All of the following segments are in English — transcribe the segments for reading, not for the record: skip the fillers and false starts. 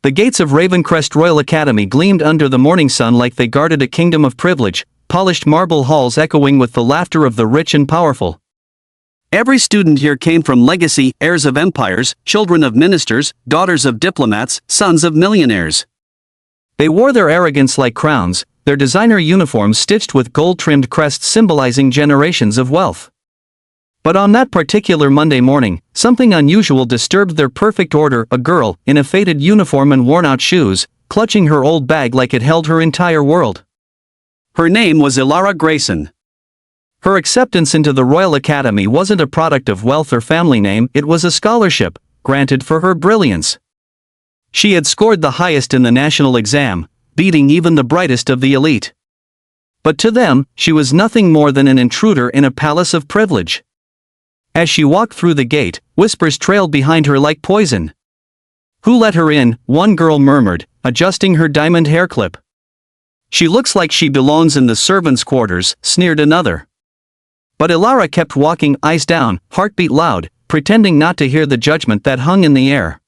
The gates of Ravencrest Royal Academy gleamed under the morning sun like they guarded a kingdom of privilege, polished marble halls echoing with the laughter of the rich and powerful. Every student here came from legacy, heirs of empires, children of ministers, daughters of diplomats, sons of millionaires. They wore their arrogance like crowns, their designer uniforms stitched with gold-trimmed crests symbolizing generations of wealth. But on that particular Monday morning, something unusual disturbed their perfect order. A girl, in a faded uniform and worn-out shoes, clutching her old bag like it held her entire world. Her name was Elara Greyson. Her acceptance into the Royal Academy wasn't a product of wealth or family name, it was a scholarship, granted for her brilliance. She had scored the highest in the national exam, beating even the brightest of the elite. But to them, she was nothing more than an intruder in a palace of privilege. As she walked through the gate, whispers trailed behind her like poison. "Who let her in?" one girl murmured, adjusting her diamond hair clip. "She looks like she belongs in the servants' quarters," sneered another. But Elara kept walking, eyes down, heartbeat loud, pretending not to hear the judgment that hung in the air.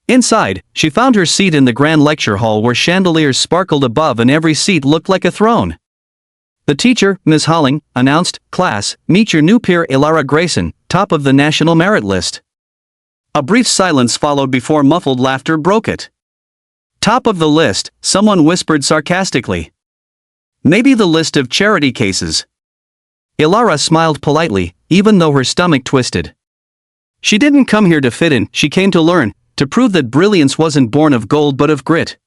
Inside, she found her seat in the grand lecture hall where chandeliers sparkled above and every seat looked like a throne. The teacher, Ms. Holling, announced, "Class, meet your new peer Elara Greyson, top of the national merit list." A brief silence followed before muffled laughter broke it. "Top of the list," someone whispered sarcastically. "Maybe the list of charity cases." Elara smiled politely, even though her stomach twisted. She didn't come here to fit in, she came to learn, to prove that brilliance wasn't born of gold but of grit.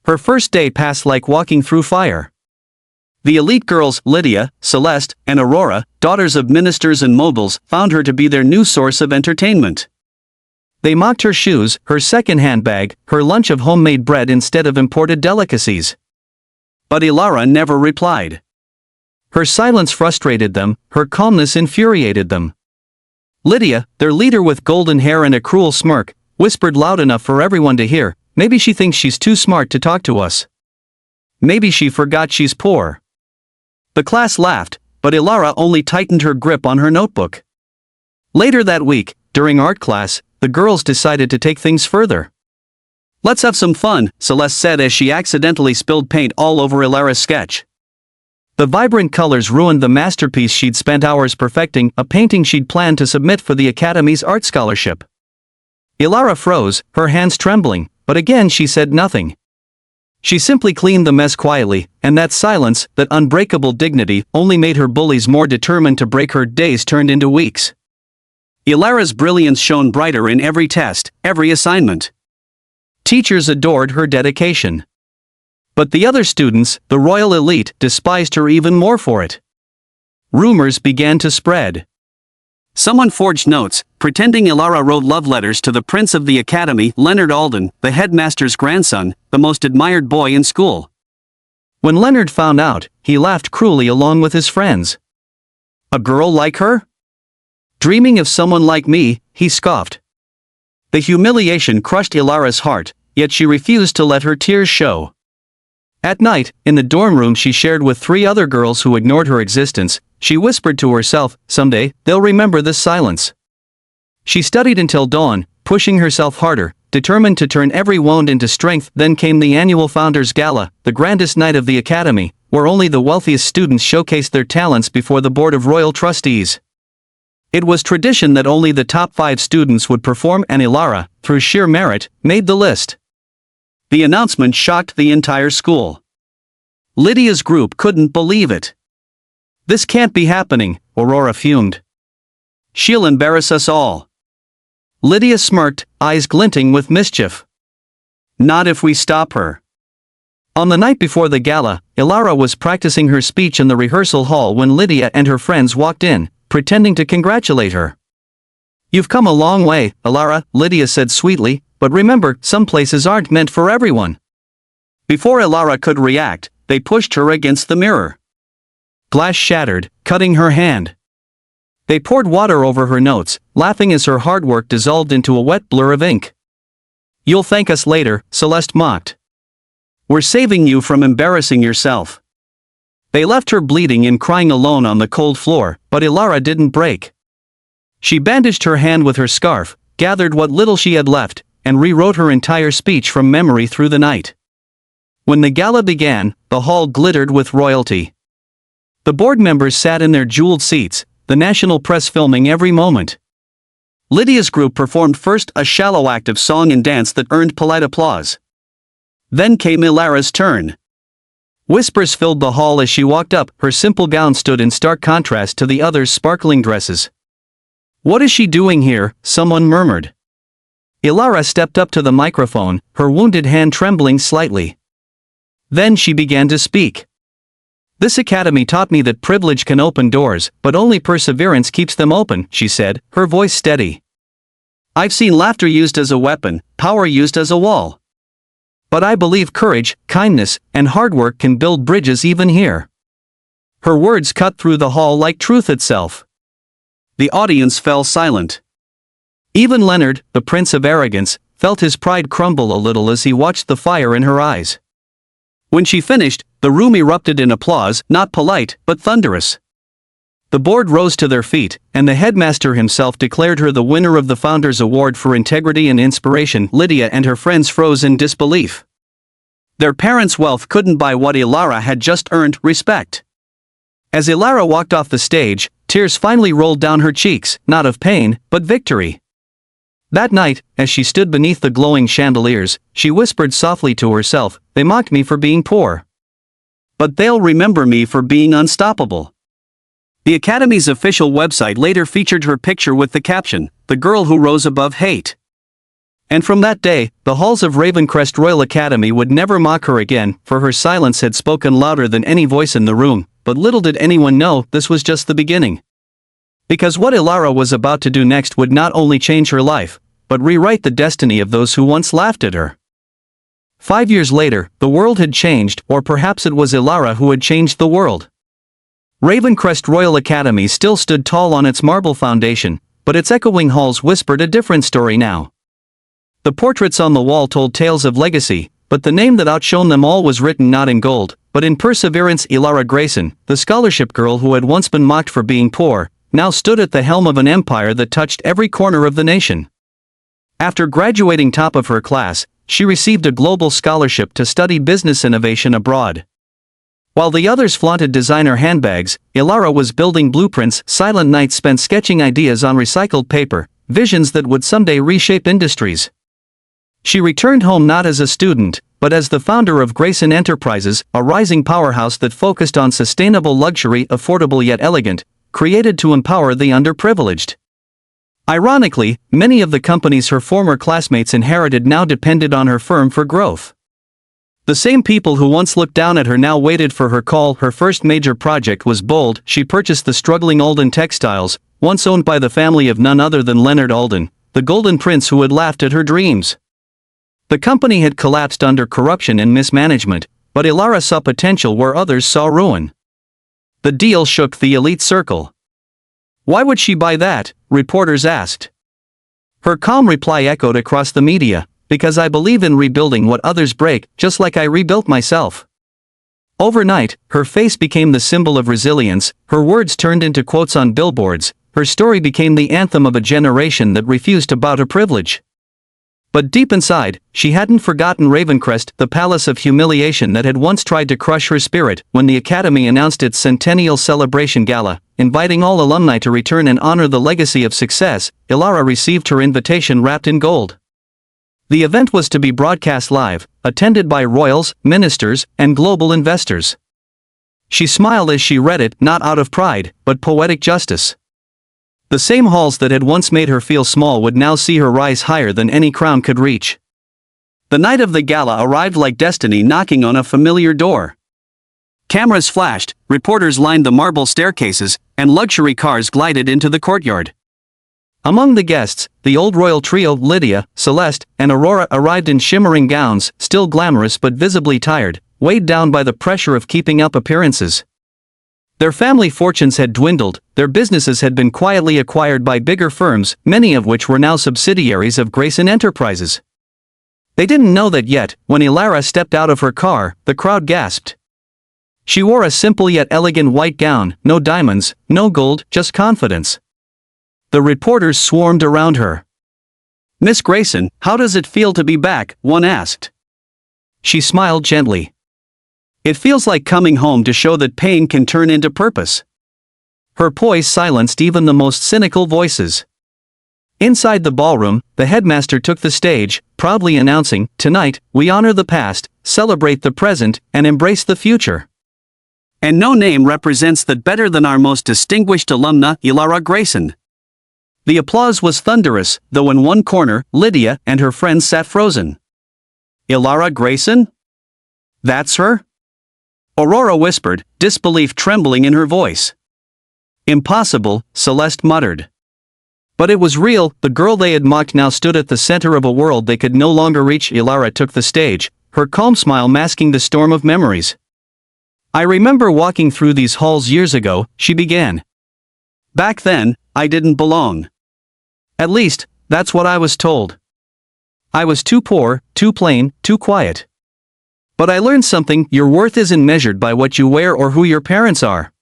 Her first day passed like walking through fire. The elite girls, Lydia, Celeste, and Aurora, daughters of ministers and moguls, found her to be their new source of entertainment. They mocked her shoes, her second-hand bag, her lunch of homemade bread instead of imported delicacies. But Elara never replied. Her silence frustrated them, her calmness infuriated them. Lydia, their leader with golden hair and a cruel smirk, whispered loud enough for everyone to hear, "Maybe she thinks she's too smart to talk to us. Maybe she forgot she's poor." The class laughed, but Elara only tightened her grip on her notebook. Later that week, during art class, the girls decided to take things further. "Let's have some fun," Celeste said as she accidentally spilled paint all over Elara's sketch. The vibrant colors ruined the masterpiece she'd spent hours perfecting, a painting she'd planned to submit for the Academy's art scholarship. Elara froze, her hands trembling, but again she said nothing. She simply cleaned the mess quietly, and that silence, that unbreakable dignity, only made her bullies more determined to break her. Days turned into weeks. Elara's brilliance shone brighter in every test, every assignment. Teachers adored her dedication. But the other students, the royal elite, despised her even more for it. Rumors began to spread. Someone forged notes, pretending Elara wrote love letters to the prince of the academy, Leonard Alden, the headmaster's grandson, the most admired boy in school. When Leonard found out, he laughed cruelly along with his friends. "A girl like her? Dreaming of someone like me," he scoffed. The humiliation crushed Elara's heart, yet she refused to let her tears show. At night, in the dorm room she shared with 3 other girls who ignored her existence, she whispered to herself, "Someday, they'll remember this silence." She studied until dawn, pushing herself harder, determined to turn every wound into strength. Then came the annual Founders Gala, the grandest night of the Academy, where only the wealthiest students showcased their talents before the Board of Royal Trustees. It was tradition that only the top 5 students would perform, and Elara, through sheer merit, made the list. The announcement shocked the entire school. Lydia's group couldn't believe it. "This can't be happening," Aurora fumed. "She'll embarrass us all." Lydia smirked, eyes glinting with mischief. "Not if we stop her." On the night before the gala, Elara was practicing her speech in the rehearsal hall when Lydia and her friends walked in, pretending to congratulate her. "You've come a long way, Elara," Lydia said sweetly, "but remember, some places aren't meant for everyone." Before Elara could react, they pushed her against the mirror. Glass shattered, cutting her hand. They poured water over her notes, laughing as her hard work dissolved into a wet blur of ink. "You'll thank us later," Celeste mocked. "We're saving you from embarrassing yourself." They left her bleeding and crying alone on the cold floor, but Elara didn't break. She bandaged her hand with her scarf, gathered what little she had left, and rewrote her entire speech from memory through the night. When the gala began, the hall glittered with royalty. The board members sat in their jeweled seats, the national press filming every moment. Lydia's group performed first a shallow act of song and dance that earned polite applause. Then came Elara's turn. Whispers filled the hall as she walked up. Her simple gown stood in stark contrast to the others' sparkling dresses. "What is she doing here?" someone murmured. Elara stepped up to the microphone, her wounded hand trembling slightly. Then she began to speak. "This academy taught me that privilege can open doors, but only perseverance keeps them open," she said, her voice steady. "I've seen laughter used as a weapon, power used as a wall. But I believe courage, kindness, and hard work can build bridges even here." Her words cut through the hall like truth itself. The audience fell silent. Even Leonard, the prince of arrogance, felt his pride crumble a little as he watched the fire in her eyes. When she finished, the room erupted in applause, not polite, but thunderous. The board rose to their feet, and the headmaster himself declared her the winner of the Founders Award for Integrity and Inspiration. Lydia and her friends froze in disbelief. Their parents' wealth couldn't buy what Elara had just earned: respect. As Elara walked off the stage, tears finally rolled down her cheeks, not of pain, but victory. That night, as she stood beneath the glowing chandeliers, she whispered softly to herself, "They mocked me for being poor. But they'll remember me for being unstoppable." The Academy's official website later featured her picture with the caption, "The girl who rose above hate." And from that day, the halls of Ravencrest Royal Academy would never mock her again, for her silence had spoken louder than any voice in the room. But little did anyone know, this was just the beginning. Because what Elara was about to do next would not only change her life, but rewrite the destiny of those who once laughed at her. 5 years later, the world had changed, or perhaps it was Elara who had changed the world. Ravencrest Royal Academy still stood tall on its marble foundation, but its echoing halls whispered a different story now. The portraits on the wall told tales of legacy, but the name that outshone them all was written not in gold, but in perseverance. Elara Greyson, the scholarship girl who had once been mocked for being poor, now stood at the helm of an empire that touched every corner of the nation. After graduating top of her class, she received a global scholarship to study business innovation abroad. While the others flaunted designer handbags, Elara was building blueprints. Silent nights spent sketching ideas on recycled paper, visions that would someday reshape industries. She returned home not as a student, but as the founder of Greyson Enterprises, a rising powerhouse that focused on sustainable luxury, affordable yet elegant, created to empower the underprivileged. Ironically, many of the companies her former classmates inherited now depended on her firm for growth. The same people who once looked down at her now waited for her call. Her first major project was bold. She purchased the struggling Alden Textiles, once owned by the family of none other than Leonard Alden, the Golden Prince who had laughed at her dreams. The company had collapsed under corruption and mismanagement, but Elara saw potential where others saw ruin. The deal shook the elite circle. "Why would she buy that?" reporters asked. Her calm reply echoed across the media, "Because I believe in rebuilding what others break, just like I rebuilt myself." Overnight, her face became the symbol of resilience, her words turned into quotes on billboards, her story became the anthem of a generation that refused to bow to privilege. But deep inside, she hadn't forgotten Ravencrest, the palace of humiliation that had once tried to crush her spirit. When the Academy announced its centennial celebration gala, inviting all alumni to return and honor the legacy of success, Elara received her invitation wrapped in gold. The event was to be broadcast live, attended by royals, ministers, and global investors. She smiled as she read it, not out of pride, but poetic justice. The same halls that had once made her feel small would now see her rise higher than any crown could reach. The night of the gala arrived like destiny knocking on a familiar door. Cameras flashed, reporters lined the marble staircases, and luxury cars glided into the courtyard. Among the guests, the old royal trio Lydia, Celeste, and Aurora arrived in shimmering gowns, still glamorous but visibly tired, weighed down by the pressure of keeping up appearances. Their family fortunes had dwindled, their businesses had been quietly acquired by bigger firms, many of which were now subsidiaries of Greyson Enterprises. They didn't know that yet. When Elara stepped out of her car, the crowd gasped. She wore a simple yet elegant white gown, no diamonds, no gold, just confidence. The reporters swarmed around her. "Miss Greyson, how does it feel to be back?" one asked. She smiled gently. "It feels like coming home to show that pain can turn into purpose." Her poise silenced even the most cynical voices. Inside the ballroom, the headmaster took the stage, proudly announcing, "Tonight, we honor the past, celebrate the present, and embrace the future. And no name represents that better than our most distinguished alumna, Elara Greyson." The applause was thunderous, though in one corner, Lydia and her friends sat frozen. "Elara Greyson? That's her?" Aurora whispered, disbelief trembling in her voice. "Impossible," Celeste muttered. But it was real. The girl they had mocked now stood at the center of a world they could no longer reach. Elara took the stage, her calm smile masking the storm of memories. "I remember walking through these halls years ago," she began. "Back then, I didn't belong. At least, that's what I was told. I was too poor, too plain, too quiet. But I learned something: your worth isn't measured by what you wear or who your parents are.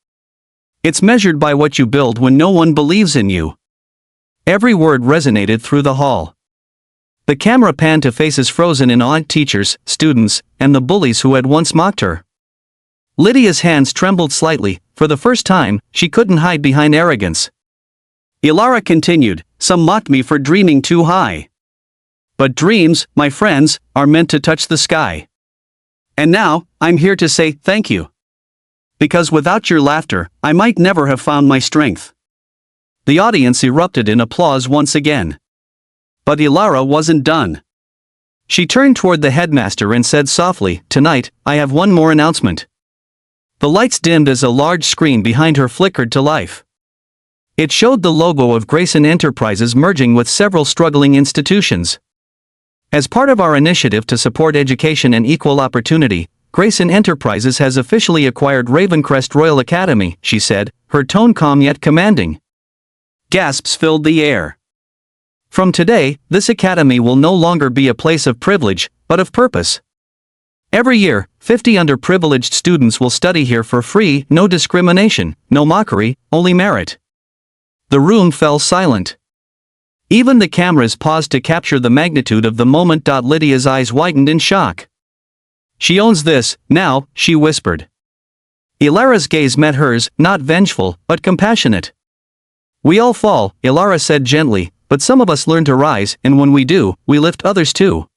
It's measured by what you build when no one believes in you." Every word resonated through the hall. The camera panned to faces frozen in awe: teachers, students, and the bullies who had once mocked her. Lydia's hands trembled slightly. For the first time, she couldn't hide behind arrogance. Elara continued, "Some mocked me for dreaming too high. But dreams, my friends, are meant to touch the sky. And now, I'm here to say thank you. Because without your laughter, I might never have found my strength." The audience erupted in applause once again. But Elara wasn't done. She turned toward the headmaster and said softly, "Tonight, I have one more announcement." The lights dimmed as a large screen behind her flickered to life. It showed the logo of Greyson Enterprises merging with several struggling institutions. "As part of our initiative to support education and equal opportunity, Greyson Enterprises has officially acquired Ravencrest Royal Academy," she said, her tone calm yet commanding. Gasps filled the air. "From today, this academy will no longer be a place of privilege, but of purpose. Every year, 50 underprivileged students will study here for free, no discrimination, no mockery, only merit." The room fell silent. Even the cameras paused to capture the magnitude of the moment. Lydia's eyes widened in shock. "She owns this, now," she whispered. Elara's gaze met hers, not vengeful, but compassionate. "We all fall," Elara said gently, "but some of us learn to rise, and when we do, we lift others too."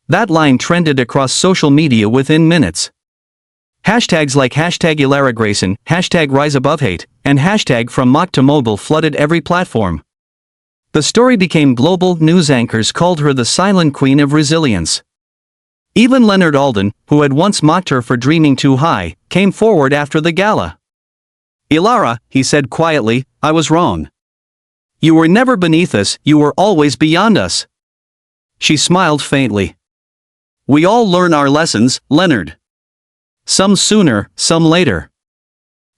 That line trended across social media within minutes. Hashtags like #Elara Greyson, #RiseAboveHate, and #FromMock to Mogul flooded every platform. The story became global. News anchors called her the silent queen of resilience. Even Leonard Alden, who had once mocked her for dreaming too high, came forward after the gala. "Elara," he said quietly, "I was wrong. You were never beneath us, you were always beyond us." She smiled faintly. "We all learn our lessons, Leonard. Some sooner, some later.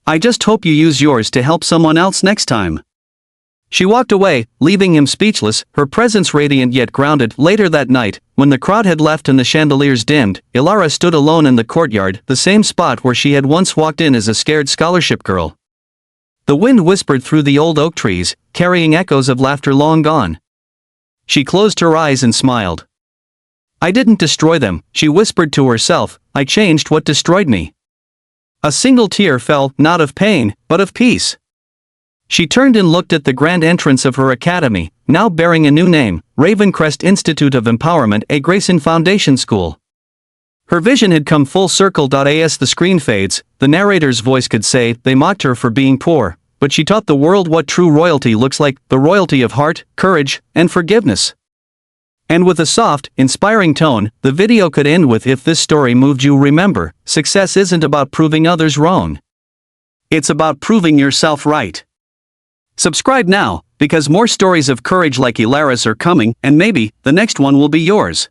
I just hope you use yours to help someone else next time." She walked away, leaving him speechless, her presence radiant yet grounded. Later that night, when the crowd had left and the chandeliers dimmed, Elara stood alone in the courtyard, the same spot where she had once walked in as a scared scholarship girl. The wind whispered through the old oak trees, carrying echoes of laughter long gone. She closed her eyes and smiled. "I didn't destroy them," she whispered to herself, "I changed what destroyed me." A single tear fell, not of pain, but of peace. She turned and looked at the grand entrance of her academy, now bearing a new name, Ravencrest Institute of Empowerment, a Greyson Foundation School. Her vision had come full circle. As the screen fades, the narrator's voice could say, "They mocked her for being poor, but she taught the world what true royalty looks like, the royalty of heart, courage, and forgiveness." And with a soft, inspiring tone, the video could end with, "If this story moved you, remember, success isn't about proving others wrong. It's about proving yourself right." Subscribe now, because more stories of courage like Elara's are coming, and maybe, the next one will be yours.